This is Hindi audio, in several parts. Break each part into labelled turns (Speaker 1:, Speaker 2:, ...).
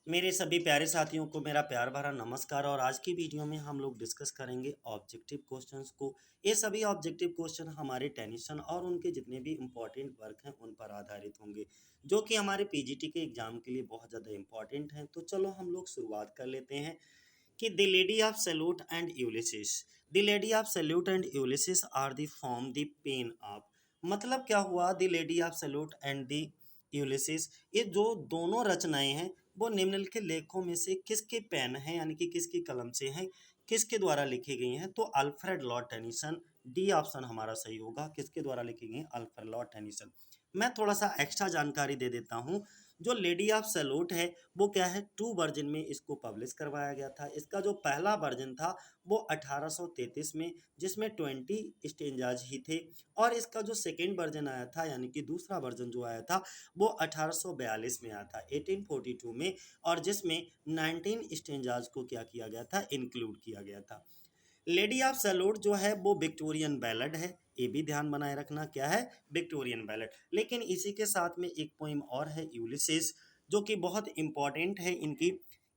Speaker 1: मेरे सभी प्यारे साथियों को मेरा प्यार भरा नमस्कार। और आज की वीडियो में हम लोग डिस्कस करेंगे ऑब्जेक्टिव क्वेश्चंस को। ये सभी ऑब्जेक्टिव क्वेश्चन हमारे टेंशन और उनके जितने भी इम्पोर्टेंट वर्क हैं उन पर आधारित होंगे, जो कि हमारे पीजीटी के एग्जाम के लिए बहुत ज़्यादा इम्पोर्टेंट हैं। तो चलो हम लोग शुरुआत कर लेते हैं कि the lady of Shalott and Ulysses. The lady of Shalott and Ulysses are the form the pen of. मतलब क्या हुआ, the lady of Shalott and the Ulysses, ये जो दोनों रचनाएं हैं वो निम्नलिखित लेखों में से किसके पेन हैं, यानी कि किसकी कलम से हैं, किसके द्वारा लिखी गई हैं? तो Alfred Lord Tennyson, D option हमारा सही होगा। किसके द्वारा लिखी गई? Alfred Lord Tennyson. मैं थोड़ा सा एक्स्ट्रा जानकारी दे देता हूँ। जो लेडी ऑफ सैल्यूट है वो क्या है, 2 वर्जन में इसको पब्लिश करवाया गया था। इसका जो पहला वर्जन था वो 1833 में, जिसमें 20 स्टेंजाज ही थे। और इसका जो सेकेंड वर्जन आया था, यानी कि दूसरा वर्जन जो आया था वो 1842 में आया था, 1842 में। और जिसमें 19 स्टेंजाज को क्या किया गया था, इंक्लूड किया गया था। लेडी ऑफ सैल्यूट जो है वो विक्टोरियन बैलड है, ये भी ध्यान बनाए रखना। क्या है? Victorian ballad. लेकिन इसी के साथ में एक पोइम और है, यूलिसिस, जो कि बहुत इंपॉर्टेंट है इनकी।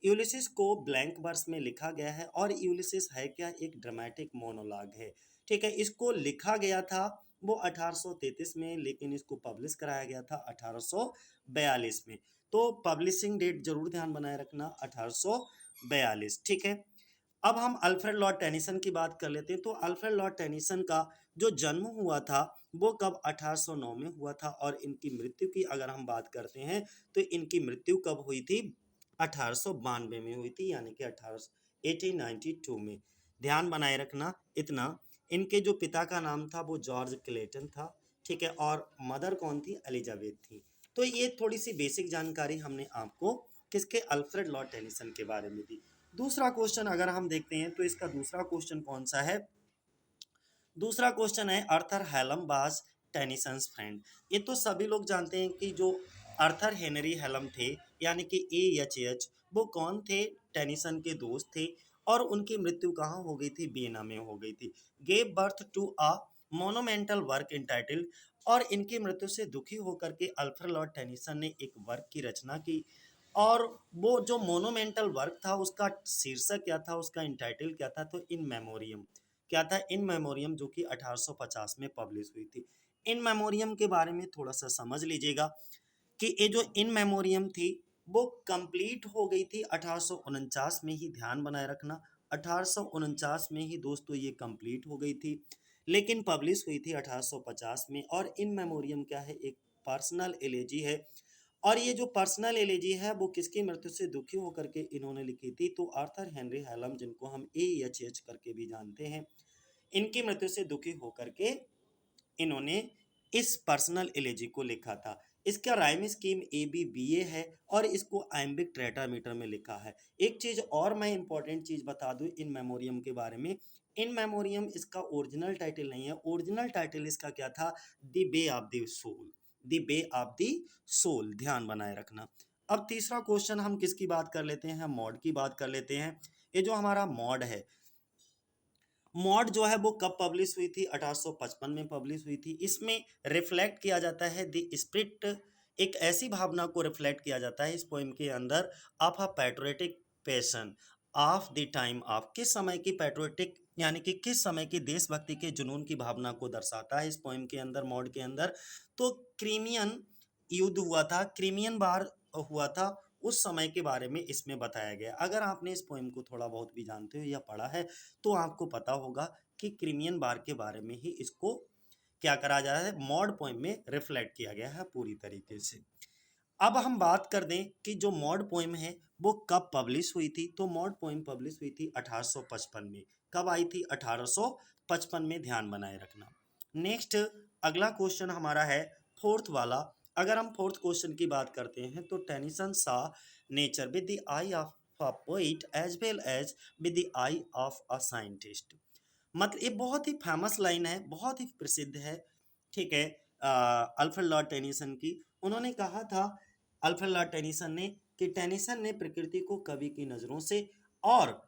Speaker 1: यूलिसिस को ब्लैंक वर्स में लिखा गया है। और यूलिसिस है क्या? एक ड्रामेटिक मोनोलॉग है। ठीक है, इसको लिखा गया था वो 1833 में, लेकिन इसको पब्लिश कराया गया था 1842 में। तो पब्लिशिंग डेट जरूर ध्यान बनाए रखना, 1842। ठीक है, अब हम अल्फ्रेड लॉर्ड टेनिसन की बात कर लेते हैं। तो अल्फ्रेड लॉर्ड टेनिसन का जो जन्म हुआ था वो कब? 1809 में हुआ था। और इनकी मृत्यु की अगर हम बात करते हैं तो इनकी मृत्यु कब हुई थी? 1892 में हुई थी, यानी कि 1892 में। ध्यान बनाए रखना इतना। इनके जो पिता का नाम था वो जॉर्ज क्लेटन था। ठीक है, और मदर कौन थी? एलिजाबेथ थी। तो ये थोड़ी सी बेसिक जानकारी हमने आपको किसके? अल्फ्रेड लॉर्ड टेनिसन के बारे में दी। दूसरा क्वेश्चन अगर हम देखते हैं तो इसका दूसरा क्वेश्चन कौन सा है? दूसरा क्वेश्चन है आर्थर हेलम वाज टेनिसन्स फ्रेंड। ये तो सभी लोग जानते हैं कि जो आर्थर हेनरी हेलम थे, यानी कि AHH, वो कौन थे? टेनिसन के दोस्त थे। और उनकी मृत्यु कहाँ हो गई थी? वियना में हो गई थी। Gave birth to a monumental work entitled. और इनकी मृत्यु से दुखी होकर के अल्फ्रेड लॉर्ड टेनिसन ने एक वर्क की रचना की। और वो जो मोनोमेंटल वर्क था उसका शीर्षक क्या था, उसका इंटाइटल क्या था? तो इन मेमोरियम। क्या था? इन मेमोरियम, जो कि 1850 में पब्लिश हुई थी। इन मेमोरियम के बारे में थोड़ा सा समझ लीजिएगा कि ये जो इन मेमोरियम थी वो कंप्लीट हो गई थी 1849 में ही। ध्यान बनाए रखना, 1849 में ही दोस्तों ये कंप्लीट हो गई थी, लेकिन पब्लिश हुई थी 1850 में। और इन मेमोरियम क्या है? एक पर्सनल एलेजी है। और ये जो पर्सनल एलेजी है वो किसकी मृत्यु से दुखी होकर के इन्होंने लिखी थी? तो आर्थर हेनरी हेलम, जिनको हम AHH करके भी जानते हैं, इनकी मृत्यु से दुखी होकर के इन्होंने इस पर्सनल एलेजी को लिखा था। इसका राइम स्कीम ABBA है। और इसको आइम्बिक टेट्रामीटर में लिखा है। एक चीज और मैं इंपॉर्टेंट चीज बता दूं इन मेमोरियम के बारे में। इन मेमोरियम इसका ओरिजिनल टाइटल नहीं है। ओरिजिनल टाइटल इसका क्या था? The way of the soul. The way of the soul, ध्यान बनाए रखना। अब तीसरा क्वेश्चन हम किसकी बात कर लेते हैं? मॉड की बात कर लेते हैं। ये जो हमारा मॉड है, मॉड जो है वो कब पब्लिश हुई थी? 1855 में पब्लिश हुई थी। इसमें रिफ्लेक्ट किया जाता है द स्पिरिट, एक ऐसी भावना को रिफ्लेक्ट किया जाता है इस पोइम के अंदर, of a patriotic passion of the time of. किस समय की पैट्रियोटिक, यानी कि किस समय की देशभक्ति के जुनून की भावना को दर्शाता है इस पोइम के अंदर, मॉड के अंदर? तो क्रीमियन युद्ध हुआ था, क्रीमियन वार हुआ था, उस समय के बारे में इसमें बताया गया। अगर आपने इस पोइम को थोड़ा बहुत भी जानते हो या पढ़ा है तो आपको पता होगा कि क्रीमियन वार के बारे में ही इसको क्या करा जा रहा है, मॉड पोइम में रिफ्लेक्ट किया गया है पूरी तरीके से। अब हम बात कर दें कि जो मॉड पोइम है वो कब पब्लिश हुई थी। तो मॉड पोइम पब्लिश हुई थी 1855 में। कब आई थी? 1855 में, ध्यान बनाए रखना। नेक्स्ट अगला क्वेश्चन हमारा है फोर्थ वाला। अगर हम फोर्थ क्वेश्चन की बात करते हैं तो Tennyson saw nature with the eye of a poet as well as with the eye of a scientist. मतलब ये बहुत ही फेमस लाइन है, बहुत ही प्रसिद्ध है। ठीक है, अल्फ्रेड लॉर्ड टेनिसन की। उन्होंने कहा था, अल्फ्रेड लॉर्ड टेनिसन ने, कि टेनिसन ने प्रकृति को कवि की नज़रों से और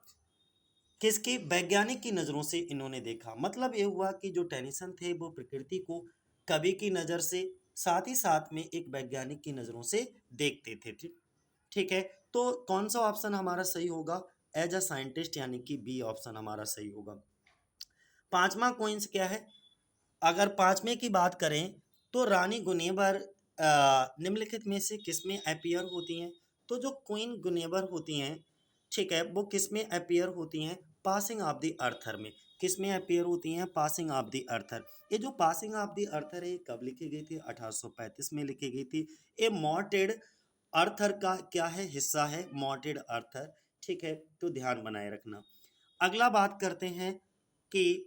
Speaker 1: किसकी? वैज्ञानिक की नज़रों से इन्होंने देखा। मतलब ये हुआ कि जो टेनिसन थे वो प्रकृति को कवि की नज़र से, साथ ही साथ में एक वैज्ञानिक की नज़रों से देखते थे। ठीक ठीक है। तो कौन सा ऑप्शन हमारा सही होगा? एज अ साइंटिस्ट, यानी कि बी ऑप्शन हमारा सही होगा। पांचवा क्वींस क्या है? अगर पांचवें की बात करें तो रानी गुनेवर निम्नलिखित में से किसमें अपीयर होती हैं? तो जो क्वीन गुनेवर होती हैं, ठीक है, वो किसमें अपीयर होती हैं? पासिंग ऑफ द अर्थर में। किसमें अपीयर होती हैं? पासिंग ऑफ द अर्थर। ये जो पासिंग ऑफ द अर्थर है, ये कब लिखी गई थी? 1835 में लिखी गई थी। ये मॉर्टेड अर्थर का क्या है? हिस्सा है मॉर्टेड अर्थर। ठीक है, तो ध्यान बनाए रखना। अगला बात करते हैं कि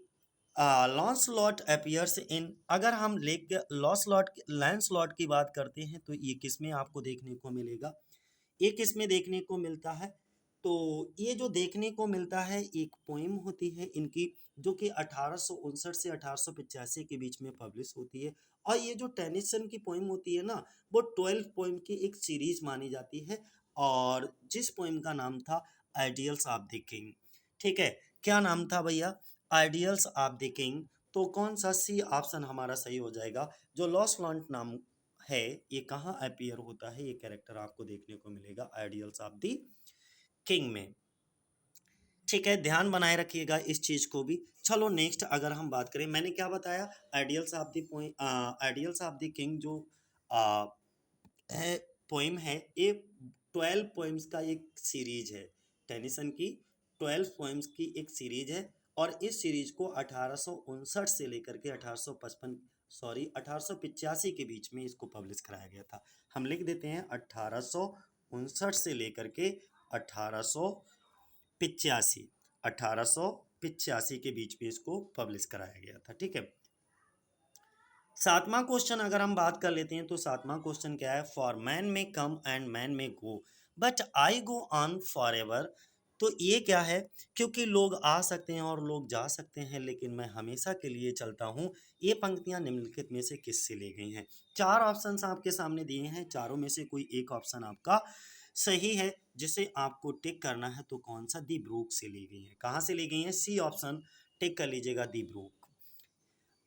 Speaker 1: लॉन्सलॉट अपीयर्स इन, अगर हम लेक लॉन्सलॉट लैंसलॉट की बात करते हैं तो ये किसमें आपको देखने को मिलेगा? ये किसमें देखने को मिलता है? तो ये जो देखने को मिलता है, एक पोइम होती है इनकी, जो कि 1859 से 1885 के बीच में पब्लिश होती है। और ये जो टेनिसन की पोइम होती है ना, वो 12 पोइम की एक सीरीज मानी जाती है, और जिस पोइम का नाम था आइडियल्स ऑफ द किंग। ठीक है, क्या नाम था भैया? Ideals of the king. तो कौन सा सी ऑप्शन हमारा सही हो जाएगा? जो लॉस लॉन्ट नाम है, ये कहाँ अपीयर होता है? ये कैरेक्टर आपको देखने को मिलेगा आइडियल्स ऑफ द किंग में। ठीक है, ध्यान बनाए रखिएगा इस चीज को भी। चलो नेक्स्ट अगर हम बात करें, मैंने क्या बताया? Ideals of the point, ideals of the king जो आ, है पोइम है, ये 12 पोइम्स का एक सीरीज है। टेनिसन की 12 पोइम्स की एक सीरीज है, और इस सीरीज को 1859 से लेकर के 1855, सॉरी 1885 के बीच में इसको पब्लिश कराया गया था। हम लिख देते हैं 1859 से लेकर के 1885, 1885 के बीच में इसको पब्लिश कराया गया था। ठीक है, सातवां क्वेश्चन अगर हम बात कर लेते हैं तो सातवां क्वेश्चन क्या है? फॉर मैन में कम एंड मैन में go but I go on for ever. तो ये क्या है? क्योंकि लोग आ सकते हैं और लोग जा सकते हैं, लेकिन मैं हमेशा के लिए चलता हूँ। ये पंक्तियां निम्नलिखित में से किससे ली गई हैं? चार ऑप्शंस आपके सामने दिए हैं, चारों में से कोई एक ऑप्शन आपका सही है, जिसे आपको टिक करना है। तो कौन सा? दी ब्रूक से ली गई है। कहाँ से ली गई है? सी ऑप्शन टिक कर लीजिएगा, दी ब्रूक।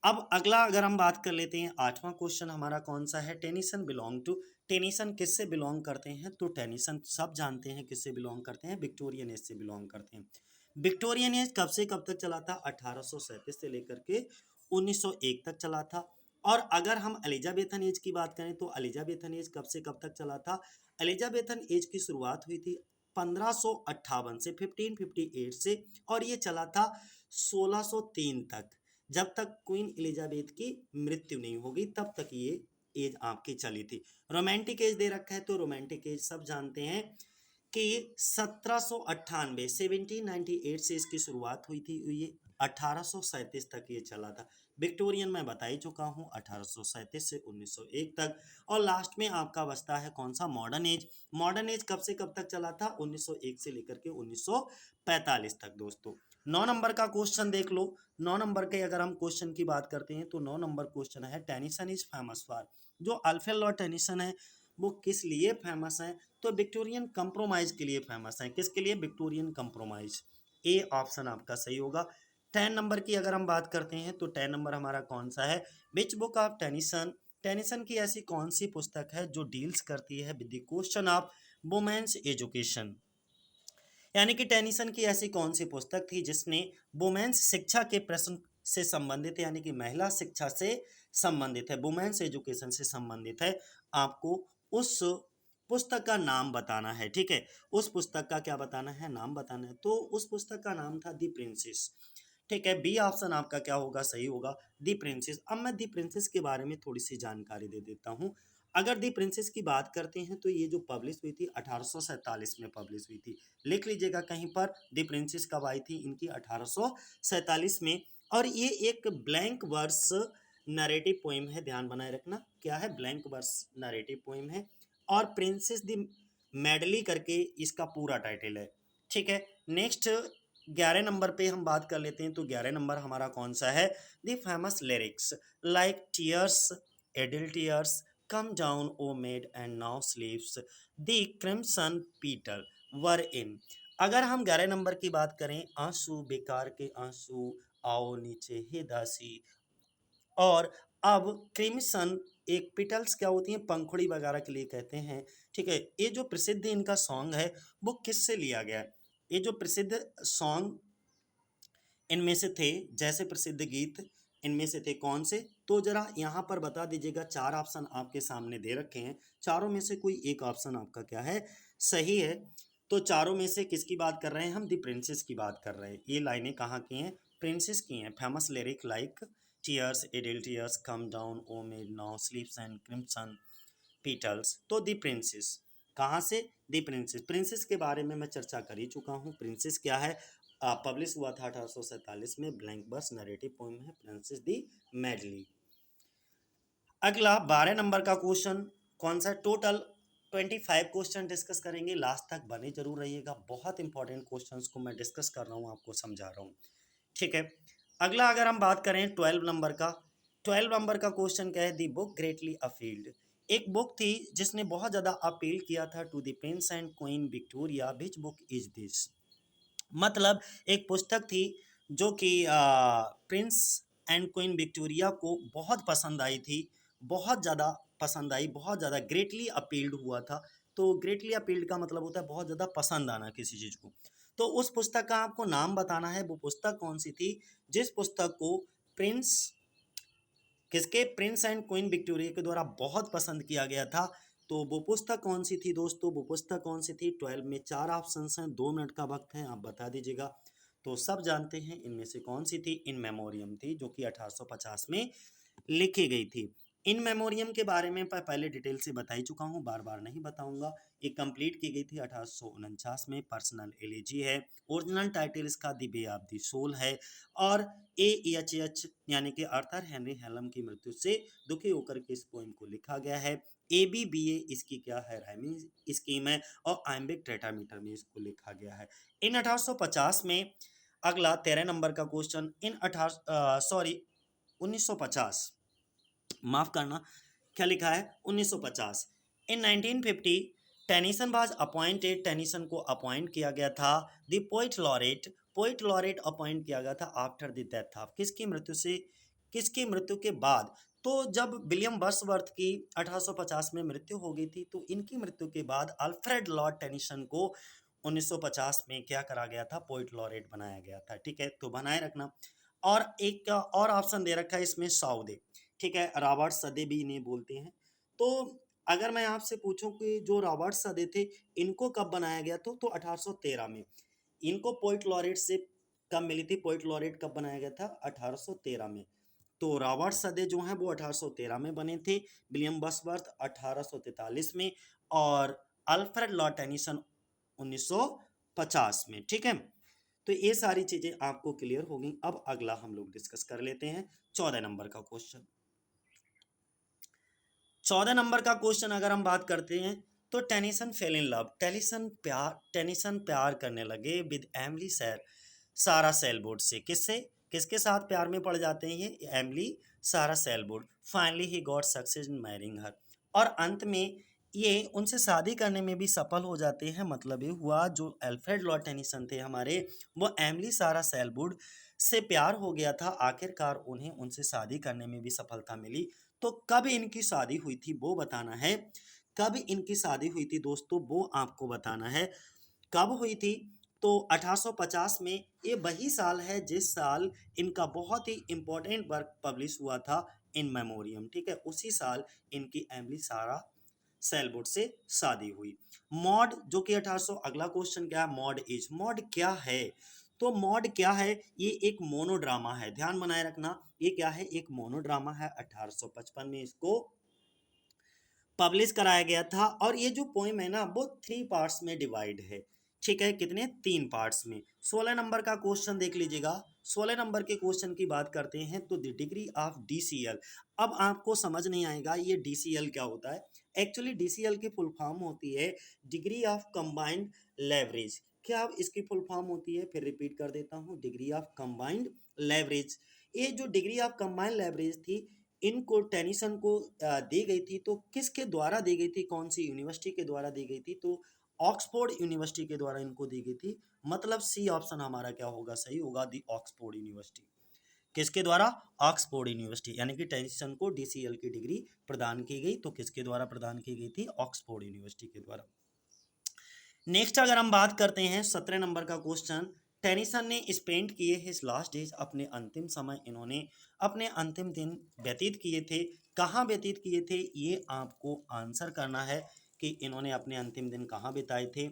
Speaker 1: अब अगला अगर हम बात कर लेते हैं, आठवां क्वेश्चन हमारा कौन सा है? टेनिसन बिलोंग टू, टेनिसन किससे बिलोंग करते हैं? तो टेनिसन सब जानते हैं किससे बिलोंग करते हैं, विक्टोरियन एज से बिलोंग करते हैं। विक्टोरियन एज कब से कब तक चला था? 1837 से लेकर के 1901 तक चला था। और अगर हम एलिजाबेथन एज की बात करें तो एलिजाबेथन एज कब से कब तक चला था? एलिजाबेथन एज की शुरुआत हुई थी 1558 से, 1558 से, और ये चला था 1603 तक, जब तक क्वीन एलिजाबेथ की मृत्यु नहीं होगी तब तक ये एज आपकी चली थी। रोमांटिक एज दे रखा है, तो रोमांटिक एज सब जानते हैं कि 1798, 1798 से इसकी शुरुआत हुई थी, ये 1837 तक ये चला था। विक्टोरियन मैं बता ही चुका हूँ, 1837 से 1901 तक। और लास्ट में आपका बचता है कौन सा? Modern age. मॉडर्न एज कब से कब तक चला था? 1901 से लेकर के 1945 तक। दोस्तों 9 नंबर का क्वेश्चन देख लो। 9 नंबर के अगर हम क्वेश्चन की बात करते हैं तो 9 नंबर क्वेश्चन है, टेनिसन इज फेमस फॉर। जो अल्फ्रेड लॉर्ड टेनिसन है, वो किस लिए फेमस है? तो विक्टोरियन कंप्रोमाइज के लिए फेमस है। किसके लिए? Victorian compromise. ए ऑप्शन आपका सही होगा। 10 नंबर की अगर हम बात करते हैं तो 10 नंबर हमारा कौन सा है? Which book of Tennyson, Tennyson की ऐसी कौन सी पुस्तक है जो डील्स करती है with the question of women's education? यानी कि टेनिसन की ऐसी कौन सी पुस्तक थी जिसने वुमेन्स शिक्षा के प्रश्न से संबंधित है, यानी कि महिला शिक्षा से संबंधित है, वुमेन्स एजुकेशन से संबंधित है। आपको उस पुस्तक का नाम बताना है। ठीक है, उस पुस्तक का क्या बताना है? नाम बताना है। तो उस पुस्तक का नाम था दी प्रिंसेस। ठीक है, बी ऑप्शन आपका क्या होगा? सही होगा, दी प्रिंसेस। अब मैं दी प्रिंसेस के बारे में थोड़ी सी जानकारी दे देता हूँ। अगर दी प्रिंसेस की बात करते हैं तो ये जो पब्लिश हुई थी 1847 में पब्लिश हुई थी। लिख लीजिएगा कहीं पर, दी प्रिंसेस कब आई थी इनकी? 1847 में। और ये एक ब्लैंक वर्स नरेटिव पोइम है, ध्यान बनाए रखना। क्या है? ब्लैंक वर्स नरेटिव पोइम है। और प्रिंसेस दी मेडली करके इसका पूरा टाइटल है। ठीक है, नेक्स्ट 11 नंबर पे हम बात कर लेते हैं तो 11 नंबर हमारा कौन सा है? The famous lyrics like tears, idle tears, come down O maid and now sleeves, the crimson petal were in. अगर हम 11 नंबर की बात करें, आंसू बेकार के आंसू, आओ नीचे हे दासी, और अब क्रिम्सन एक पिटल्स क्या होती हैं, पंखुड़ी वगैरह के लिए कहते हैं। ठीक है, ये जो प्रसिद्ध इनका सॉन्ग है वो किससे लिया गया है? ये जो प्रसिद्ध सॉन्ग इनमें से थे, जैसे प्रसिद्ध गीत इनमें से थे कौन से? तो जरा यहाँ पर बता दीजिएगा। चार ऑप्शन आपके सामने दे रखे हैं, चारों में से कोई एक ऑप्शन आपका क्या है, सही है। तो चारों में से किसकी बात कर रहे हैं हम? दी प्रिंसेस की बात कर रहे हैं। ये लाइनें कहाँ की हैं? प्रिंसेस की हैं। Famous lyric like tears idle tears come down O maid now sleeps and crimson petals. तो दी प्रिंसेस कहाँ से? दी प्रिंसेस। प्रिंसेस के बारे में मैं चर्चा कर ही चुका हूँ। प्रिंसेस क्या है? पब्लिश हुआ था 1847 में, ब्लैंक वर्स नरेटिव पोएम है प्रिंसेस दी मेडली। अगला 12 नंबर का क्वेश्चन कौन सा? टोटल 25 क्वेश्चन डिस्कस करेंगे, लास्ट तक बने जरूर रहिएगा। बहुत इंपॉर्टेंट क्वेश्चंस को मैं डिस्कस कर रहा हूँ, आपको समझा रहा हूँ। ठीक है, अगला अगर हम बात करें 12 नंबर का, 12 नंबर का क्वेश्चन क्या है? The book greatly appealed. एक बुक थी जिसने बहुत ज़्यादा अपील किया था to the prince and Queen Victoria, which book is this? मतलब एक पुस्तक थी जो कि प्रिंस एंड क्वीन विक्टोरिया को बहुत पसंद आई थी, बहुत ज़्यादा पसंद आई, बहुत ज़्यादा ग्रेटली अपील्ड हुआ था। तो ग्रेटली अपील्ड का मतलब होता है बहुत ज़्यादा पसंद आना किसी चीज़ को। तो उस पुस्तक का आपको नाम बताना है, वो पुस्तक कौन सी थी जिस पुस्तक को प्रिंस किसके? प्रिंस एंड क्वीन विक्टोरिया के द्वारा बहुत पसंद किया गया था। तो वो पुस्तक कौन सी थी दोस्तों? वो पुस्तक कौन सी थी? 12 में चार ऑप्शन हैं, 2 मिनट का वक्त है, आप बता दीजिएगा। तो सब जानते हैं इनमें से कौन सी थी? इन मेमोरियम थी, जो कि 1850 में लिखी गई थी। इन मेमोरियम के बारे में पहले डिटेल से बता ही चुका हूँ, बार बार नहीं बताऊंगा। ये कंप्लीट की गई थी 1849 में, पर्सनल एलिजी है। ओरिजिनल टाइटल इसका the way of the soul है। और AHH यानी कि आर्थर हेनरी हेलम की मृत्यु से दुखी होकर के इस पोइम को लिखा गया है। ABBA इसकी क्या है? राइमिंग स्कीम है। और आइम्बिक टेट्रामीटर में इसको लिखा गया है। इन 1850 में अगला 13 नंबर का क्वेश्चन, इन 1950, माफ करना, क्या लिखा है? 1950। In 1950 Tennyson was appointed, Tennyson को अपॉइंट किया गया था the poet laureate, poet laureate appoint किया गया था आफ्टर द डेथ ऑफ, किसकी मृत्यु से? किसकी मृत्यु के बाद? तो जब विलियम वर्ड्सवर्थ की 1850 में मृत्यु हो गई थी, तो इनकी मृत्यु के बाद अल्फ्रेड लॉर्ड टेनिसन को 1950 में क्या करा गया था? पोइट लॉरेट बनाया गया था। ठीक है, तो बनाए रखना। और एक और ऑप्शन दे रखा है इसमें, साउदे। ठीक है, रॉबर्ट सदे भी इन्हें बोलते हैं। तो अगर मैं आपसे पूछूं कि जो रॉबर्ट सदे थे, इनको कब बनाया गया? तो 1813 में। इनको पोइट लॉरेट से कब मिली थी? पोइट लॉरेट कब बनाया गया था? 1813 में। तो रॉबर्ट सदे जो हैं वो 1813 में बने थे, विलियम बर्ड्सवर्थ 1843 में, और अल्फ्रेड लॉर्ड टेनिसन 1950 में। ठीक है, तो ये सारी चीजें आपको क्लियर हो गई। अब अगला हम लोग डिस्कस कर लेते हैं 14 नंबर का क्वेश्चन। 14 नंबर का क्वेश्चन अगर हम बात करते हैं, तो Tennyson fail in love, Tennyson प्यार करने लगे विद एमिली सारा सेलबोर्ड से। किससे? किसके साथ प्यार में पड़ जाते हैं ये? Emily Sarah Sellwood. Finally he got success in marrying her, और अंत में ये उनसे शादी करने में भी सफल हो जाते हैं। मतलब ये हुआ, जो अल्फ्रेड लॉर्ड टेनिसन थे हमारे, वो एमिली सारा सेलबोर्ड से प्यार हो गया था। आखिरकार उन्हें उनसे शादी करने में भी सफलता मिली। तो कब इनकी शादी हुई थी वो बताना है। कब इनकी शादी हुई थी दोस्तों, वो आपको बताना है। कब हुई थी? तो 1850 में। ये वही साल है जिस साल इनका बहुत ही इंपॉर्टेंट वर्क पब्लिश हुआ था, इन मेमोरियम। ठीक है, उसी साल इनकी एमिली सारा सेलबोर्ड से शादी हुई। मॉड, जो कि 1800, अगला क्वेश्चन क्या है? मॉड इज, मॉड क्या है? तो मॉड क्या है? ये एक मोनोड्रामा है, ध्यान बनाए रखना। ये क्या है? एक मोनोड्रामा है। 1855 में इसको पब्लिश कराया गया था। और ये जो पोइम है ना, वो 3 पार्ट्स में डिवाइड है। ठीक है, कितने? 3 पार्ट्स में। 16 नंबर का क्वेश्चन देख लीजिएगा। 16 नंबर के क्वेश्चन की बात करते हैं, तो द डिग्री ऑफ DCL। अब आपको समझ नहीं आएगा ये DCL क्या होता है। एक्चुअली DCL की फुल फॉर्म होती है डिग्री ऑफ कंबाइंड लेवरेज। क्या अब इसकी फुल फॉर्म होती है? फिर रिपीट कर देता हूँ, डिग्री ऑफ कंबाइंड लेवरेज। ये जो डिग्री ऑफ कंबाइंड लेवरेज थी, इनको टेनिसन को दी गई थी। तो किसके द्वारा दी गई थी? कौन सी यूनिवर्सिटी के द्वारा दी गई थी? तो ऑक्सफोर्ड यूनिवर्सिटी के द्वारा इनको दी गई थी। मतलब सी ऑप्शन हमारा क्या होगा? सही होगा, दी ऑक्सफोर्ड यूनिवर्सिटी। किसके द्वारा? ऑक्सफोर्ड यूनिवर्सिटी, यानी कि टेनिसन को DCL की डिग्री प्रदान की गई, तो किसके द्वारा प्रदान की गई थी? ऑक्सफोर्ड यूनिवर्सिटी के द्वारा। नेक्स्ट अगर हम बात करते हैं 17 नंबर का क्वेश्चन, टेनिसन ने स्पेंड किए हिज लास्ट डेज, अपने अंतिम समय इन्होंने अपने अंतिम दिन व्यतीत किए थे, कहाँ व्यतीत किए थे? ये आपको आंसर करना है कि इन्होंने अपने अंतिम दिन कहाँ बिताए थे।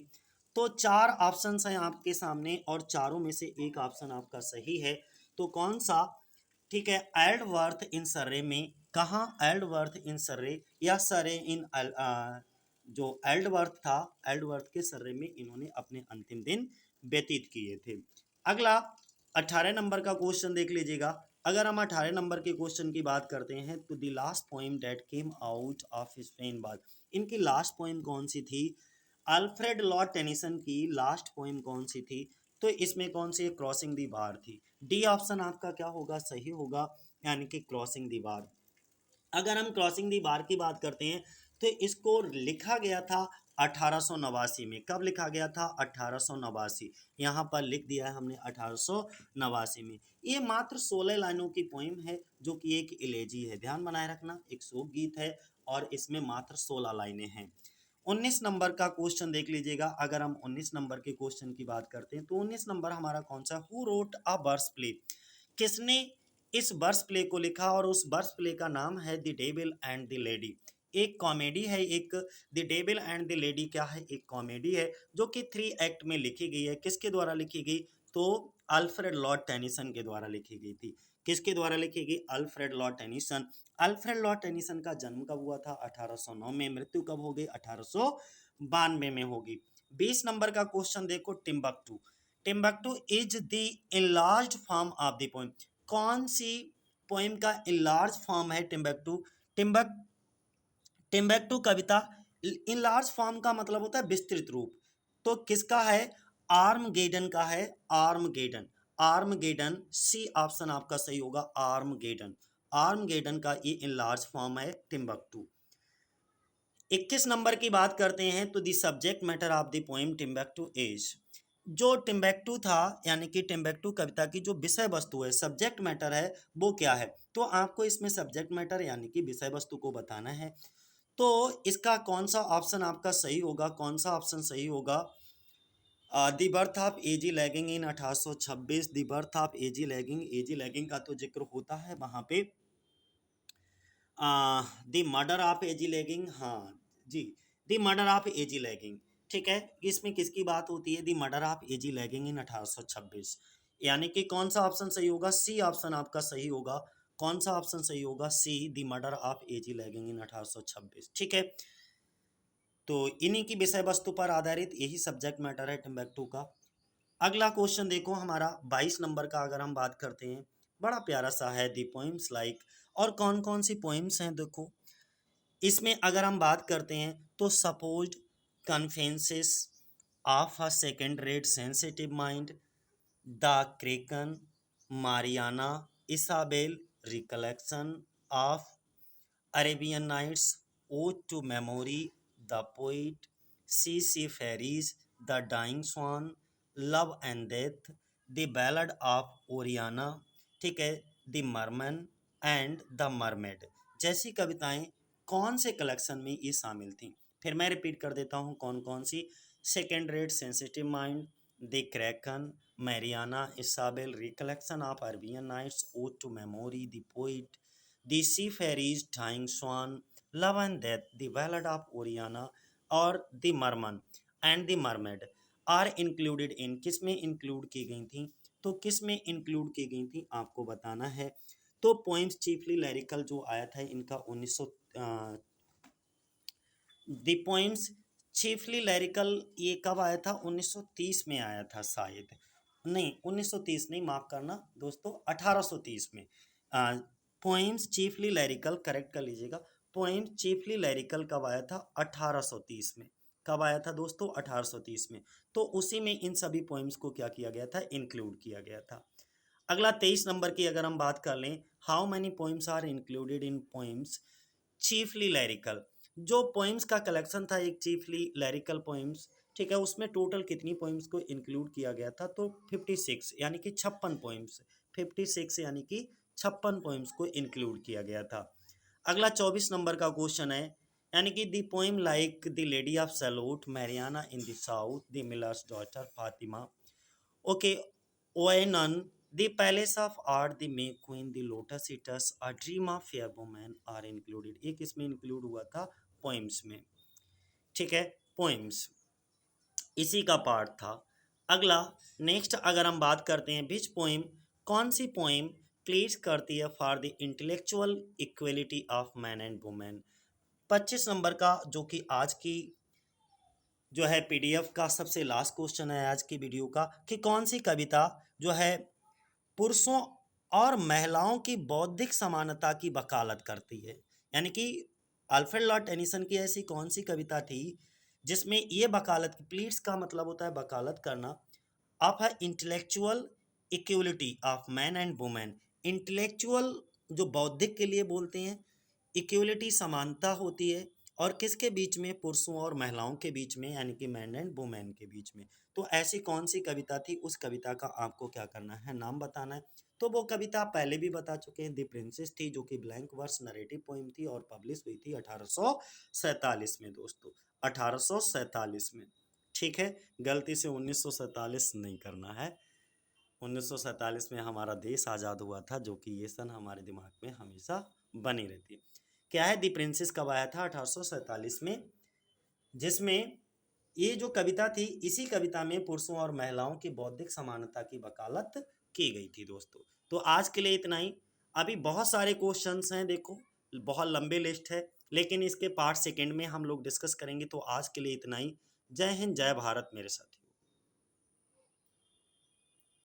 Speaker 1: तो चार ऑप्शंस हैं आपके सामने और चारों में से एक ऑप्शन आपका सही है, तो कौन सा? ठीक है, एल्डवर्थ इन सर्रे में, कहाँ? एल्डवर्थ इन सर्रे या सर्रे इन जो एल्डवर्थ था, एल्डवर्थ के सर्रे में इन्होंने अपने अंतिम दिन व्यतीत किए थे। अगला 18 नंबर का क्वेश्चन देख लीजिएगा। अगर हम 18 नंबर के क्वेश्चन की बात करते हैं तो the last poem that came out of Spain bar, इनकी लास्ट पोइम कौन सी थी? अल्फ्रेड लॉर्ड टेनिसन की लास्ट पोइम कौन सी थी? तो इसमें कौन सी? क्रॉसिंग दी बार थी। डी ऑप्शन आपका क्या होगा? सही होगा, यानी कि क्रॉसिंग दी बार। अगर हम क्रॉसिंग दी बार की बात करते हैं तो इसको लिखा गया था 1889 में। कब लिखा गया था? 1889। यहाँ पर लिख दिया है हमने 1889 में। ये मात्र 16 लाइनों की पोइम है जो कि एक इलेजी है, ध्यान बनाए रखना, एक शोक गीत है और इसमें मात्र 16 लाइनें हैं। 19 नंबर का क्वेश्चन देख लीजिएगा। अगर हम 19 नंबर के क्वेश्चन की बात करते हैं तो 19 नंबर हमारा कौन सा? Who wrote a verse play, किसने इस वर्स प्ले को लिखा? और उस वर्स प्ले का नाम है the devil and the lady. एक कॉमेडी है, एक the devil and the lady क्या है? एक कॉमेडी है जो कि 3 एक्ट में लिखी गई है। किसके द्वारा लिखी गई? तो अल्फ्रेड लॉर्ड टेनिसन के द्वारा लिखी गई थी। किसके द्वारा लिखी गई? Alfred Lord Tennyson. Alfred Lord Tennyson का जन्म कब हुआ था? 1809 में। मृत्यु कब हो गई? 1892 में होगी। 20 नंबर का क्वेश्चन देखो, Timbuktu. Timbuktu is the enlarged form of the poem, कौन सी पोएम का enlarged फॉर्म है टिम्बकटू? टिम्बक टिम्बकटू कविता enlarged फॉर्म का मतलब होता है विस्तृत रूप, तो किसका है? आर्मगेडन का है, आर्मगेडन। आर्मगेडन, सी ऑप्शन आपका सही होगा, आर्मगेडन। आर्मगेडन का ये enlarged फॉर्म है टिम्बकटू। 21 नंबर की बात करते हैं तो the subject matter of the poem Timbuktu is, जो टिम्बकटू था यानी कि टिम्बकटू कविता की जो विषय वस्तु है, सब्जेक्ट मैटर है, वो क्या है? तो आपको इसमें सब्जेक्ट मैटर यानी कि विषय वस्तु को बताना है। तो इसका कौन सा ऑप्शन आपका सही होगा? कौन सा ऑप्शन सही होगा? The birth of Aggie Lagging in 1826, the birth of Aggie Lagging, Aggie Lagging का तो जिक्र होता है वहाँ पे। The murder of Aggie Lagging, हाँ जी, the murder of Aggie Lagging, ठीक है। इसमें किसकी बात होती है? The murder of Aggie Lagging in 1826, यानी कि कौन सा ऑप्शन सही होगा? सी ऑप्शन आपका सही होगा। कौन सा ऑप्शन सही होगा? C, the murder of Aggie Lagging in 1826, ठीक है। तो इन्हीं की विषय वस्तु पर आधारित यही सब्जेक्ट मैटर है टिम्बकटू का। अगला क्वेश्चन देखो हमारा 22 नंबर का, अगर हम बात करते हैं, बड़ा प्यारा सा है, दी पोइम्स लाइक। और कौन कौन सी पोइम्स हैं देखो इसमें, अगर हम बात करते हैं तो supposed confessions of a second rate sensitive mind, the Kraken, Mariana, Isabel, recollection of Arabian nights, ode to memory, the poet, sea fairies, the dying swan, love and death, the ballad of Oriana, ठीक है, the merman and the mermaid जैसी कविताएं कौन से कलेक्शन में ये शामिल थी? फिर मैं रिपीट कर देता हूँ कौन कौन सी। Second rate sensitive mind, the Kraken, Mariana, Isabel, recollection of Arabian nights, ode to memory, the poet, the sea fairies, dying swan, love and death, the ballad of Oriana और the merman and the mermaid are included in, किस में इंक्लूड की गई थी? तो किस में इंक्लूड की गई थी आपको बताना है। तो पोइम्स चीफली लैरिकल जो आया था इनका 1900, द पोइम्स चीफली लैरिकल ये कब आया था? 1930 में आया था शायद, नहीं 1930 नहीं, माफ करना दोस्तों, 1830 में। पोइम्स चीफली लैरिकल, करेक्ट कर लीजिएगा, पोइम्स चीफली लैरिकल कब आया था? 1830 में। कब आया था दोस्तों? 1830 में। तो उसी में इन सभी पोइम्स को क्या किया गया था? इंक्लूड किया गया था। अगला 23 नंबर की अगर हम बात कर लें, how many poems are included in poems chiefly lyrical, जो पोइम्स का कलेक्शन था एक चीफली लैरिकल पोइम्स, ठीक है, उसमें टोटल कितनी पोइम्स को इंक्लूड किया गया था? तो 56, यानी कि 56 पोइम्स, 56 यानी कि 56 पोइम्स को इंक्लूड किया गया था। अगला 24 नंबर का क्वेश्चन है, यानी कि the poem like the lady of salute, Mariana in the south, the miller's daughter, Fatima, okay, Oenone, the palace of art, the May queen, the lotus eaters, a dream of fair women are included. एक इसमें इंक्लूड हुआ था पोइम्स में, ठीक है, पोइम्स इसी का पार्ट था। अगला नेक्स्ट अगर हम बात करते हैं विच पोइम, कौन सी पोइम प्लीज करती है for the intellectual equality of man and women. 25 number का जो कि आज की जो है पीडीएफ का सबसे लास्ट क्वेश्चन है आज की वीडियो का, कि कौन सी कविता जो है पुरुषों और महिलाओं की बौद्धिक समानता की वकालत करती है। यानी कि अल्फ्रेड लॉर्ड टेनिसन की ऐसी कौन सी कविता थी जिसमें ये वकालत, प्लीड्स का मतलब होता है वकालत करना, ऑफ है intellectual equality of man and women. Intellectual जो बौद्धिक के लिए बोलते हैं, इक्वलिटी समानता होती है, और किसके बीच में, पुरुषों और महिलाओं के बीच में, यानी कि मैन एंड वुमेन के बीच में। तो ऐसी कौन सी कविता थी, उस कविता का आपको क्या करना है, नाम बताना है। तो वो कविता आप पहले भी बता चुके हैं, द प्रिंसेस थी, जो कि ब्लैंक वर्स नरेटिव पोइम थी और पब्लिश हुई थी 1847 में दोस्तों, 1847 में, ठीक है। गलती से 1947 नहीं करना है, 1947 में हमारा देश आज़ाद हुआ था, जो कि ये सन हमारे दिमाग में हमेशा बनी रहती है। क्या है, दी प्रिंसेस कब आया था, 1847 में, जिसमें ये जो कविता थी, इसी कविता में पुरुषों और महिलाओं की बौद्धिक समानता की वकालत की गई थी दोस्तों। तो आज के लिए इतना ही। अभी बहुत सारे क्वेश्चंस हैं, देखो बहुत लंबे लिस्ट है, लेकिन इसके पार्ट सेकंड में हम लोग डिस्कस करेंगे। तो आज के लिए इतना ही। जय हिंद, जय भारत मेरे साथी।